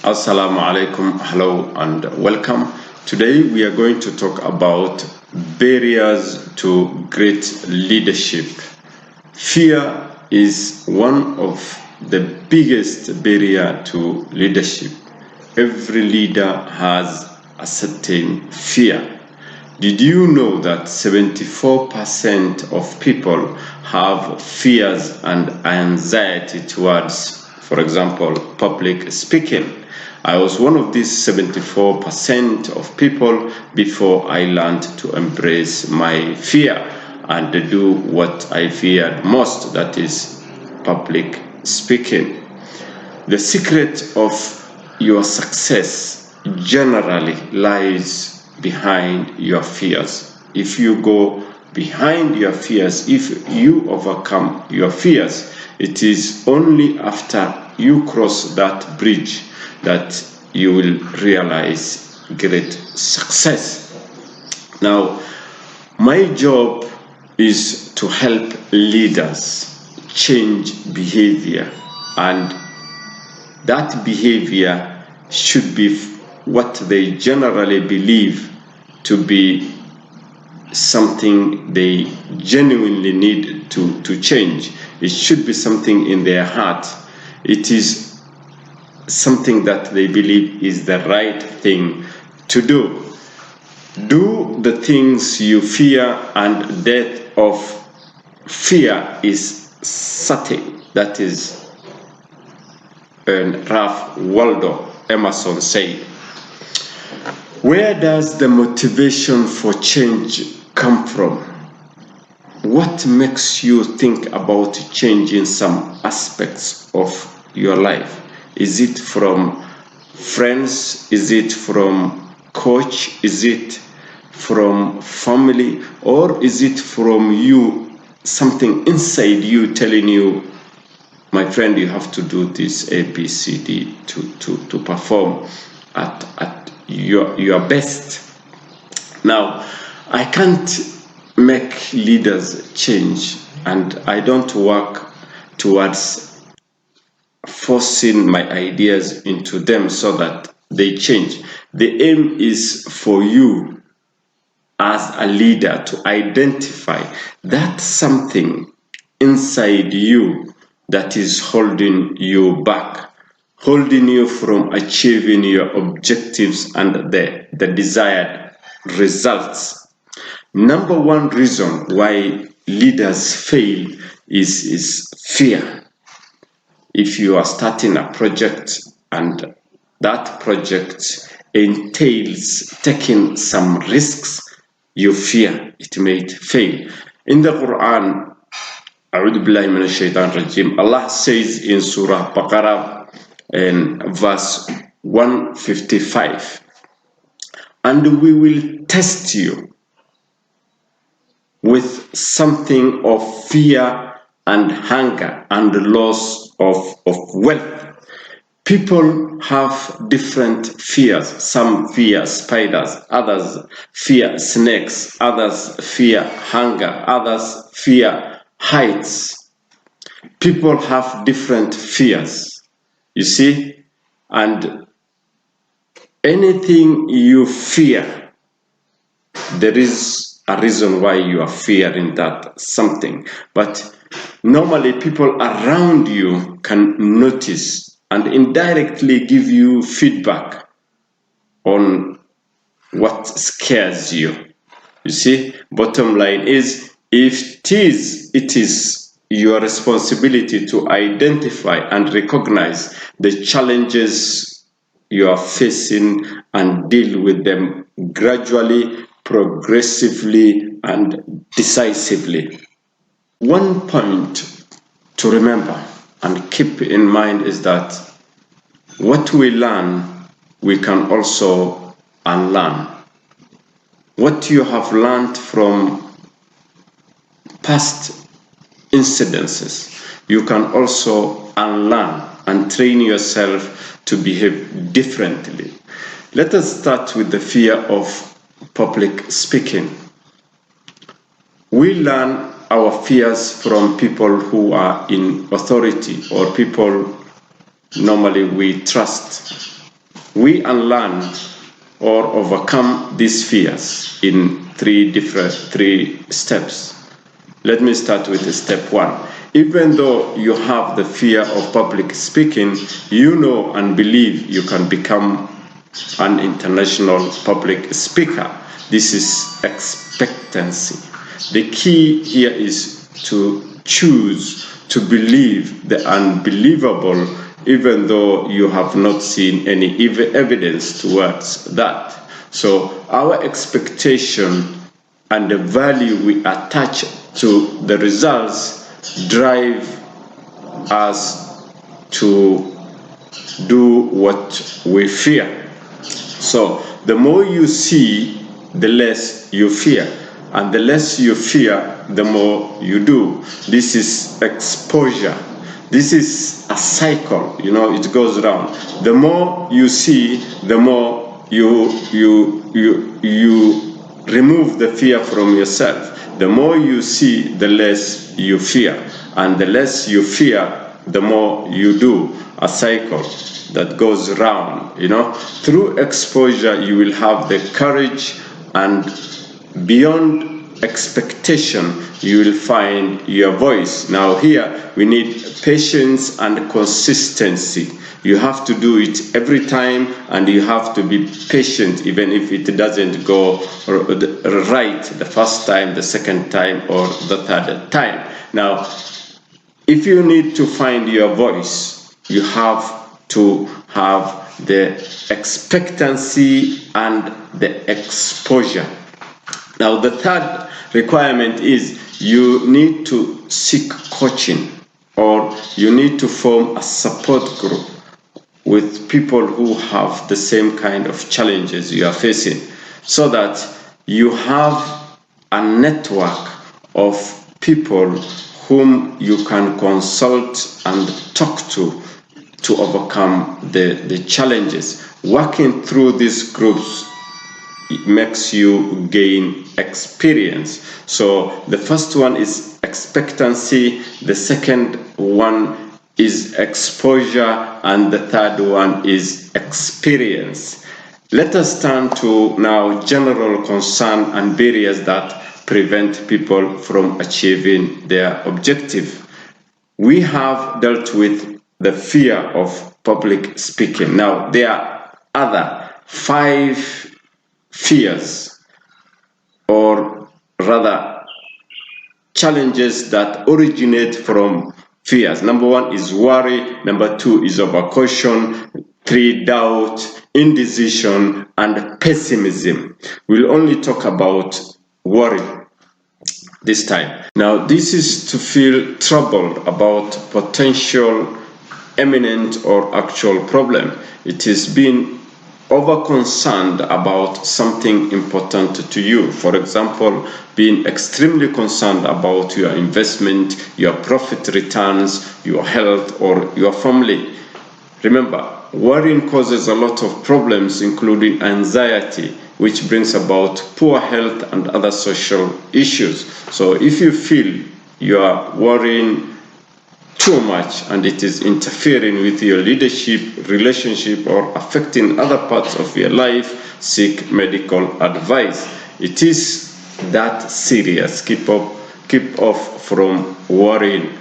Assalamu alaikum, hello and welcome. Today we are going to talk about barriers to great leadership. Fear is one of the biggest barrier to leadership. Every leader has a certain fear. Did you know that 74% of people have fears and anxiety towards, for example, public speaking? I was one of these 74% of people before I learned to embrace my fear and do what I feared most, that is public speaking. The secret of your success generally lies behind your fears. If you go behind your fears, if you overcome your fears, it is only after you cross that bridge that you will realize great success. Now, my job is to help leaders change behavior, and that behavior should be what they generally believe to be something they genuinely need to change. It should be something in their heart. It is something that they believe is the right thing to do. Do the things you fear, and death of fear is certain. That is Ralph Waldo Emerson said. Where does the motivation for change come from? What makes you think about changing some aspects of your life? Is it from friends? Is it from coach? Is it from family? Or is it from you, something inside you telling you, my friend, you have to do this A, B, C, D to perform at your best? Now, I can't make leaders change, and I don't work towards forcing my ideas into them so that they change. The aim is for you as a leader to identify that something inside you that is holding you back, holding you from achieving your objectives and the desired results. Number one reason why leaders fail is fear. If you are starting a project and that project entails taking some risks, you fear it may fail. In the Quran, Allah says in Surah Baqarah in verse 155, and we will test you with something of fear and hunger and loss of wealth. People have different fears. Some fear spiders, others fear snakes, others fear hunger, others fear heights. People have different fears, you see, and anything you fear, there is a reason why you are fearing that something. But normally people around you can notice and indirectly give you feedback on what scares you. You see, bottom line is, if it is your responsibility to identify and recognize the challenges you are facing and deal with them gradually, progressively, and decisively. One point to remember and keep in mind is that what we learn, we can also unlearn. What you have learned from past incidences, you can also unlearn and train yourself to behave differently. Let us start with the fear of public speaking. We learn our fears from people who are in authority or people normally we trust. We unlearn or overcome these fears in three steps. Let me start with step 1. Even though you have the fear of public speaking, you know and believe you can become an international public speaker. This is expectancy. The key here is to choose to believe the unbelievable, even though you have not seen any evidence towards that. So our expectation and the value we attach to the results drive us to do what we fear. So the more you see, the less you fear. And the less you fear, the more you do. This is exposure. This is a cycle, it goes round. The more you see, the more you remove the fear from yourself. The more you see, the less you fear. And the less you fear, the more you do. A cycle that goes round, Through exposure, you will have the courage, and beyond expectation, you will find your voice. Now here, we need patience and consistency. You have to do it every time, and you have to be patient even if it doesn't go right the first time, the second time, or the third time. Now, if you need to find your voice, you have to have the expectancy and the exposure. Now, the third requirement is you need to seek coaching, or you need to form a support group with people who have the same kind of challenges you are facing, so that you have a network of people whom you can consult and talk to overcome the challenges. Working through these groups makes you gain experience. So the first one is expectancy, the second one is exposure, and the third one is experience. Let us turn to now general concern and barriers that prevent people from achieving their objective. We have dealt with the fear of public speaking. Now, there are other 5 fears, or rather challenges that originate from fears. Number 1 is worry. Number 2 is overcaution. 3, doubt, indecision, and pessimism. We'll only talk about worry this time. Now, this is to feel troubled about potential, imminent, or actual problem. It is being over-concerned about something important to you. For example, being extremely concerned about your investment, your profit returns, your health, or your family. Remember, worrying causes a lot of problems, including anxiety, which brings about poor health and other social issues. So if you feel you are worrying too much and it is interfering with your leadership, relationship, or affecting other parts of your life, seek medical advice. It is that serious. Keep off from worrying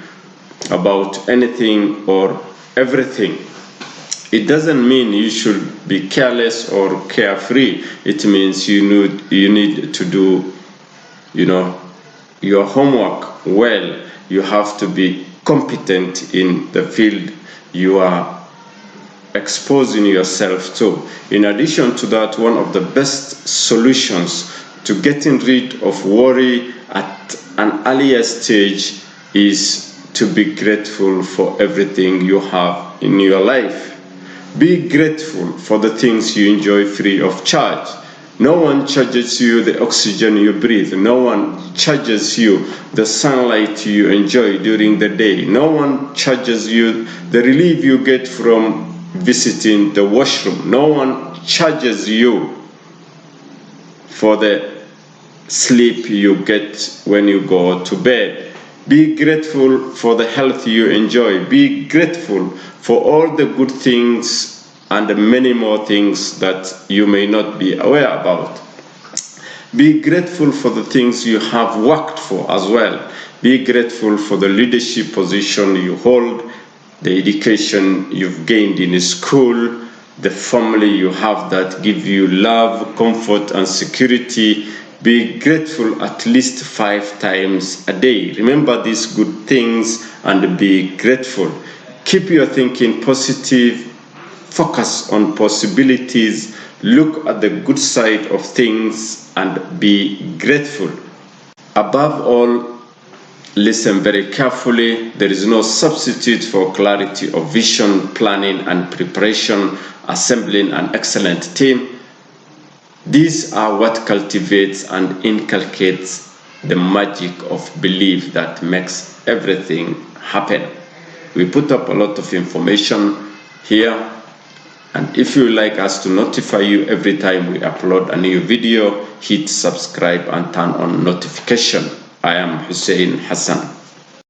about anything or everything. It doesn't mean you should be careless or carefree. It means you need to do, your homework well. You have to be competent in the field you are exposing yourself to. In addition to that, one of the best solutions to getting rid of worry at an earlier stage is to be grateful for everything you have in your life. Be grateful for the things you enjoy free of charge. No one charges you the oxygen you breathe. No one charges you the sunlight you enjoy during the day. No one charges you the relief you get from visiting the washroom. No one charges you for the sleep you get when you go to bed. Be grateful for the health you enjoy. Be grateful for all the good things and many more things that you may not be aware about. Be grateful for the things you have worked for as well. Be grateful for the leadership position you hold, the education you've gained in school, the family you have that give you love, comfort, and security. Be grateful at least 5 times a day. Remember these good things and be grateful. Keep your thinking positive. Focus on possibilities. Look at the good side of things and be grateful. Above all, listen very carefully. There is no substitute for clarity of vision, planning, and preparation, assembling an excellent team. These are what cultivates and inculcates the magic of belief that makes everything happen. We put up a lot of information here, and if you like us to notify you every time we upload a new video, hit subscribe and turn on notification. I am Hussein Hassan.